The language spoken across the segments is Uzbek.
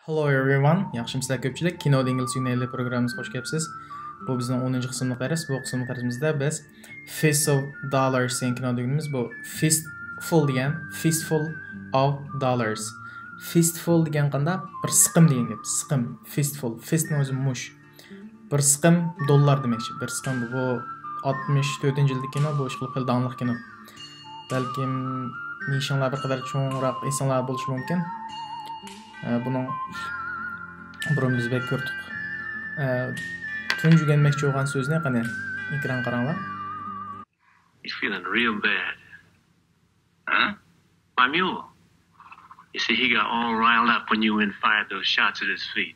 Hello everyone. Yaxshimisiz ko'pchilik? Kino Dengilsi yo'nalishli programmamizga xush kelibsiz. Bu bizning 10-qismli dars. Bu qismli darsimizda biz Fist of Dollars degan kino deganimiz bu fistful degan fistful of dollars. Fistful degan qanda bir siqim degan gap. Siqim, fistful. Fistning o'zi mush. Bir siqim dollar demakchi. Bir siqim bu 64-yillik kino, bu ishqilib danliq kino. Balkim nishonlar bir qadar cho'ngroq esonlar bo'lishi mumkin. Bunun burun biz bek ko'rdik. Tunju gelmekçi olan söz ne qani? Ekran qaranglar. He's feeling real bad. Huh? My mule. You see, he got all riled up when you fired those shots at his feet.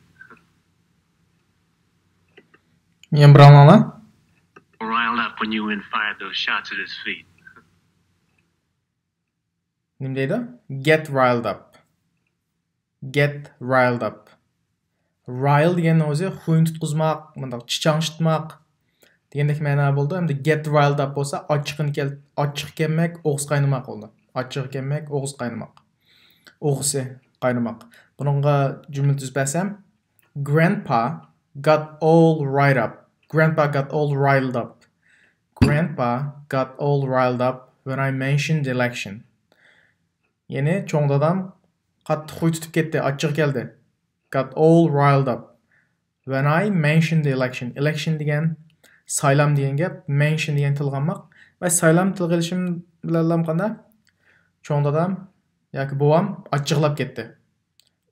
Men biramala? Riled up when you fired those shots at his feet. Nim deydi? Get riled up. Get riled up. Rile degan o'zi xuyun tutqizmoq, bunday chichang'ishtirmoq degandek ma'no bo'ldi. Endi get riled up bo'lsa ochiq kelmak, o'g'iz qaynamoq bo'ldi. Ochiq kelmak, o'g'iz qaynamoq. O'g'isi qaynamoq. Buningga jumla tuzsam, Grandpa got all riled up. Grandpa got all riled up. Grandpa got all riled up when I mentioned the election. Ya'ni cho'ng dadam qattiq xuy tutib ketdi, ochiq keldi. Got all riled up when I mentioned the election. Election degan saylam degan gap, mention degan tilg'anmoq va saylam tilg'ilishim bilan qanda cho'ng dadam yoki buvam ochiqlab ketdi.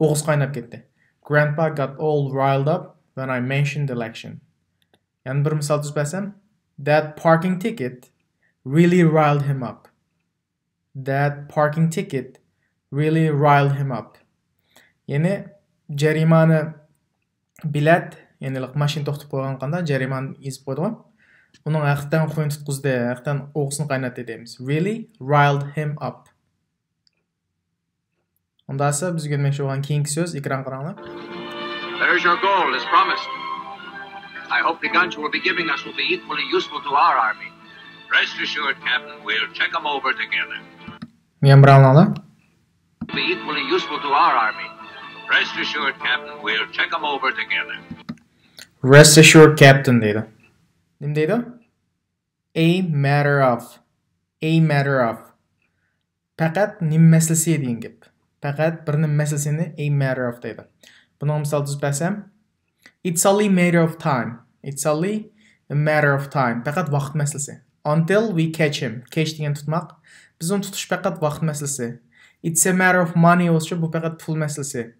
O'g'iz qaynab ketdi. Grandpa got all riled up when I mentioned the election. Yani bir misal tuzsam, that parking ticket really riled him up. That parking ticket really riled him up. Yani jarimani bilet, yani mashina to'xtatib qo'ygan qanda jarimani yezib qo'ydi. Uning haqiqatan qo'yin tutqizdi, haqiqatan o'g'sini qaynatdi deymiz. Really riled him up. Unda esa bizga kelmoqchi bo'lgan keyingi so'z ekran qaranglar. There's your goal, as promised. I hope the guns you will be giving us will be equally useful to our army. Rest assured, Captain, we'll check them over together. Men biramala? Be equally useful to our army. Rest assured, Captain, we'll check them over together. Rest assured, Captain deydi. Nim deydi? A matter of. A matter of. Faqat nim masalasi degan gap. Faqat bir nim masalasini a matter of deydi. Buni misol tuzsam, it's only a matter of time. It's only a matter of time. Faqat vaqt masalasi. Until we catch him. Catch degan tutmoq. Biz uni tutish faqat vaqt masalasi. It's a matter of money olsa bu faqat pul masalasi.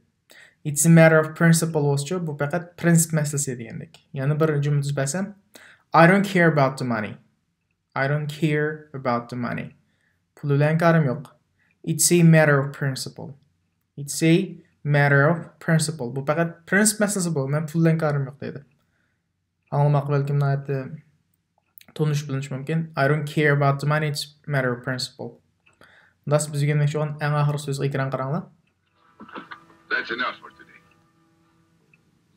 It's a matter of principle olsa bu faqat prinsip masalasi degandek. Ya'ni bir jumla tuzsam, I don't care about the money. I don't care about the money. Pul bilan karim yo'q. It's a matter of principle. It's a matter of principle. Bu faqat prinsip masalasi bu. Men pul bilan karim yo'q deydi. Anglamoq balkim nayati tonish bilinish mumkin. I don't care about the money. It's a matter of principle. That's bizga kelmoqchi bo'lgan eng oxirgi so'z ekran qaranglar. That's enough for today.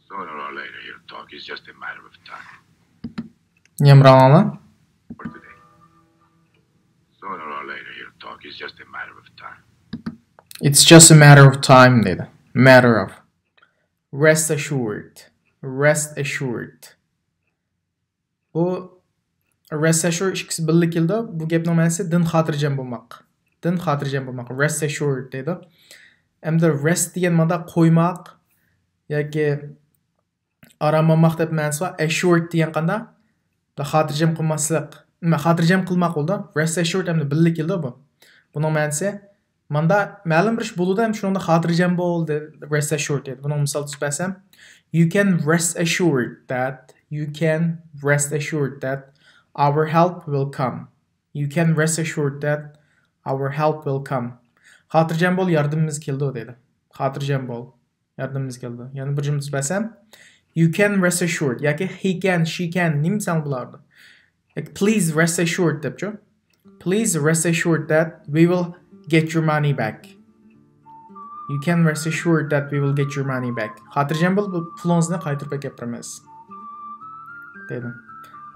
Sooner or later he'll talk. It's just a matter of time. Yemranglar. For today. Sooner or later he'll talk. It's just a matter of time. It's just a matter of time dedi. Matter of. Rest assured. Rest assured. Bu rest assured ikkisi birga keldi. Bu gapning ma'nosi din xotirjam bo'lmoq. Din xotirjam bo'lmoq. Rest assured dedi. Endi rest degan ma'noda qo'ymoq yoki aramoq deb ma'nosi va assured degan qanda xotirjam qilmaslik. Nima xotirjam qilmoq bo'ldi. Rest assured endi birga keldi bu. Buning ma'nosi manda ma'lum bir ish bo'ldi ham shunda xotirjam bo'ldi. Rest assured dedi. Buning misol tuzsam, you can rest assured that our help will come. You can rest assured that our help will come. Xotirjam bo'l, yordamimiz keldi dedi. Xotirjam bo'l, yordamimiz keldi. Ya'ni bir jumla tuzsam, you can rest assured yoki he can, she can nimsan bulardi. Please rest assured debchi. Please rest assured that we will get your money back. You can rest assured that we will get your money back. Xotirjam bo'l, pulingizni qaytarib beramiz dedi.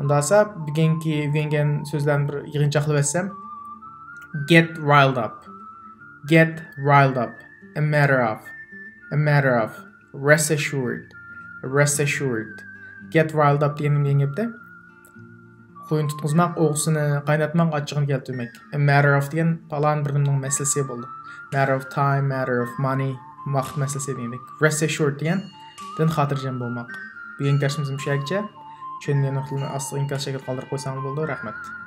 Unda esa bugungi o'rgangan so'zlarni bir yig'incha qilib olsam, get riled up. Get riled up. A matter of. Rest assured. Rest assured. Get riled up degan nima gapda? Qo'yin tutqizmoq, o'g'sini qaynatmoq, achchig'ini keltirmak. A matter of degan falan bir nimning masalasi bo'ldi. Matter of time, matter of money, vaqt masalasi dedik. Rest assured degan dan xotirjam bo'lmoq. Bugungi darsimiz mushakcha. Tushungan nuqtalarni asli inkas shaklda qoldirib qo'ysam bo'ldi. Rahmat.